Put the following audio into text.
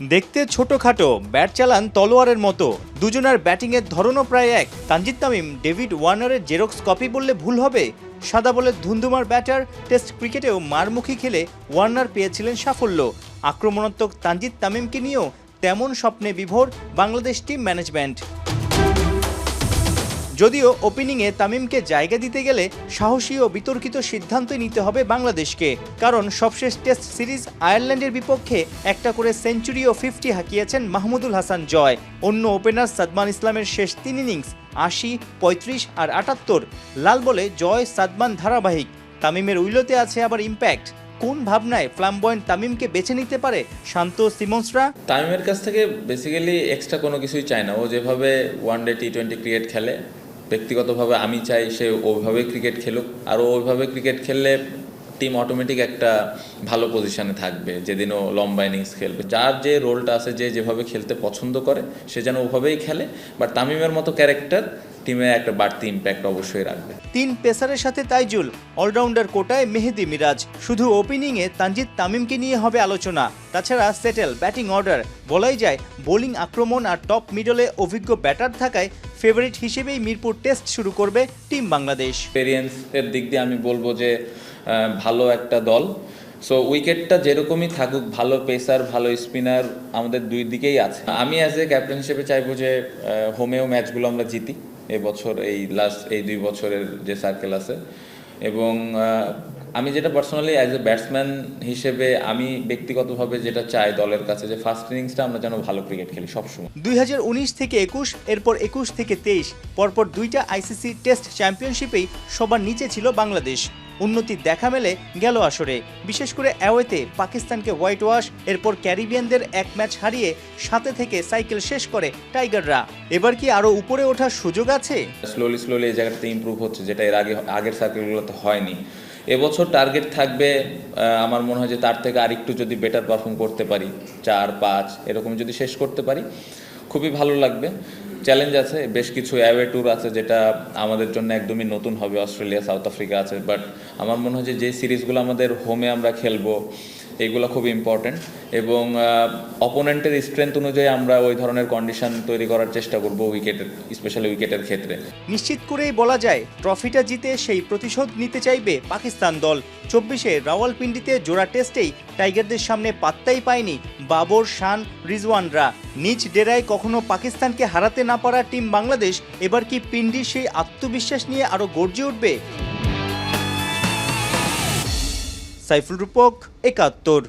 দেখতে ছোটখাটো, ব্যাট চালান তলোয়ারের মতো। দুজনের ব্যাটিংয়ের ধরনও প্রায় এক। তানজিদ তামিম ডেভিড ওয়ার্নারের জেরক্স কপি বললে ভুল হবে। সাদা বলের ধুন্ধুমার ব্যাটার, টেস্ট ক্রিকেটেও মারমুখী খেলে ওয়ার্নার পেয়েছিলেন সাফল্য। আক্রমণাত্মক তানজিদ তামিমকে নিয়েও তেমন স্বপ্নে বিভোর বাংলাদেশ টিম ম্যানেজমেন্ট। যদিও ওপেনিংয়ে তামিমকে জায়গা দিতে গেলে সাহসী ও বিতর্কিত সিদ্ধান্তই নিতে হবে বাংলাদেশকে, কারণ সবশেষ টেস্ট সিরিজ আয়ারল্যান্ডের বিপক্ষে একটা করে সেঞ্চুরি ও 50 হাঁকিয়েছেন মাহমুদুল হাসান জয়। অন্য ওপেনার সাদমান ইসলামের শেষ 3 ইনিংস 80, 35 আর 78। লাল বলে জয় সাদমান ধারাবাহিক। তামিমের উইলোতে আছে আবার ইম্প্যাক্ট। কোন ভাবনায় ফ্ল্যামবয়েন্ট তামিমকে বেছে নিতে পারে শান্ত সিমন্সরা? তামিমের কাছ থেকে বেসিক্যালি এক্সট্রা কোনো কিছুই চায় না। ও যেভাবে ওয়ানডে টি20 ক্রিকেট খেলে, ব্যক্তিগতভাবে আমি চাই সে ওইভাবে ক্রিকেট খেলুক। আর ওইভাবে ক্রিকেট খেললে টিম অটোমেটিক একটা ভালো পজিশনে থাকবে যেদিনও লম্বা ইনিংস খেলবে। যার যে রোলটা আছে, যে যেভাবে খেলতে পছন্দ করে সে যেন ওভাবেই খেলে। বাট তামিমের মতো ক্যারেক্টার টিমে একটা বাড়তি ইম্প্যাক্ট অবশ্যই রাখবে। 3 পেসারের সাথে তাইজুল, অলরাউন্ডার কোটায় মেহেদি মিরাজ। শুধু ওপেনিংয়ে তানজিদ তামিমকে নিয়ে হবে আলোচনা। তাছাড়া সেটেল ব্যাটিং অর্ডার। বলাই যায় বোলিং, আক্রমণ আর টপ মিডলে অভিজ্ঞ ব্যাটার থাকায় ফেভারিট হিসেবেই মিরপুর টেস্ট শুরু করবে টিম বাংলাদেশ। এক্সপেরিয়েন্সের দিক দিয়ে আমি বলবো যে ভালো একটা দল। সো উইকেটটা যেরকমই থাকুক, ভালো পেসার, ভালো স্পিনার আমাদের দুই দিকেই আছে। আমি অ্যাজ এ ক্যাপ্টেন হিসেবে চাইবো যে হোমেও ম্যাচগুলো আমরা জিতি এবছর, এই লাস্ট 2 বছরের যে সার্কেল আছে। এবং আমি যেটা পার্সোনালি অ্যাজ এ ব্যাটসম্যান হিসেবে আমি ব্যক্তিগতভাবে যেটা চাই দলের কাছে, যে ফার্স্ট ইনিংসটা আমরা যেন ভালো ক্রিকেট খেলি সবসময়। 2019 থেকে 21, এরপর 21 থেকে 23, পরপর 2টা আইসিসি টেস্ট চ্যাম্পিয়নশিপেই সবার নিচে ছিল বাংলাদেশ। উন্নতির দেখা মেলে গেল আসরে, বিশেষ করে অ্যাওয়েতে পাকিস্তানকে হোয়াইট ওয়াশ। এরপর ক্যারিবিয়ানদের 1 ম্যাচ হারিয়ে 7 থেকে সাইকেল শেষ করে টাইগাররা। এবার কি আরো উপরে ওঠার সুযোগ আছে? স্লোলি এই জায়গাটাতে ইমপ্রুভ হচ্ছে, যেটা এর আগের সার্কেলগুলোতে হয়নি। এবছর টার্গেট থাকবে আমার মনে হয় যে তার থেকে আরেকটু যদি বেটার পারফর্ম করতে পারি, 4-5 এরকম যদি শেষ করতে পারি খুবই ভালো লাগবে। চ্যালেঞ্জ আছে, বেশ কিছু অ্যাওয়ে ট্যুর আছে যেটা আমাদের জন্য একদমই নতুন হবে। অস্ট্রেলিয়া, সাউথ আফ্রিকা আছে। বাট আমার মনে হয় যে সিরিজগুলো আমাদের হোমে আমরা খেলবো এইগুলো খুব ইম্পর্টেন্ট। এবং অপোনেন্টের স্ট্রেংথ অনুযায়ী আমরা ওই ধরনের কন্ডিশন তৈরি করার চেষ্টা করব উইকেটের, স্পেশালি উইকেটের ক্ষেত্রে। নিশ্চিত করেই বলা যায় ট্রফিটা জিতে সেই প্রতিশোধ নিতে চাইবে পাকিস্তান দল। 24-এ রাওয়ালপিন্ডিতে জোড়া টেস্টেই টাইগারদের সামনে পাত্তাই পায়নি বাবর, শান, রিজওয়ানরা। নিজ ডেরায় কখনো পাকিস্তানকে হারাতে না পারা টিম বাংলাদেশ এবার কি পিন্ডির সেই আত্মবিশ্বাস নিয়ে আরো গর্জে উঠবে? সাইফুল রূপক, 71।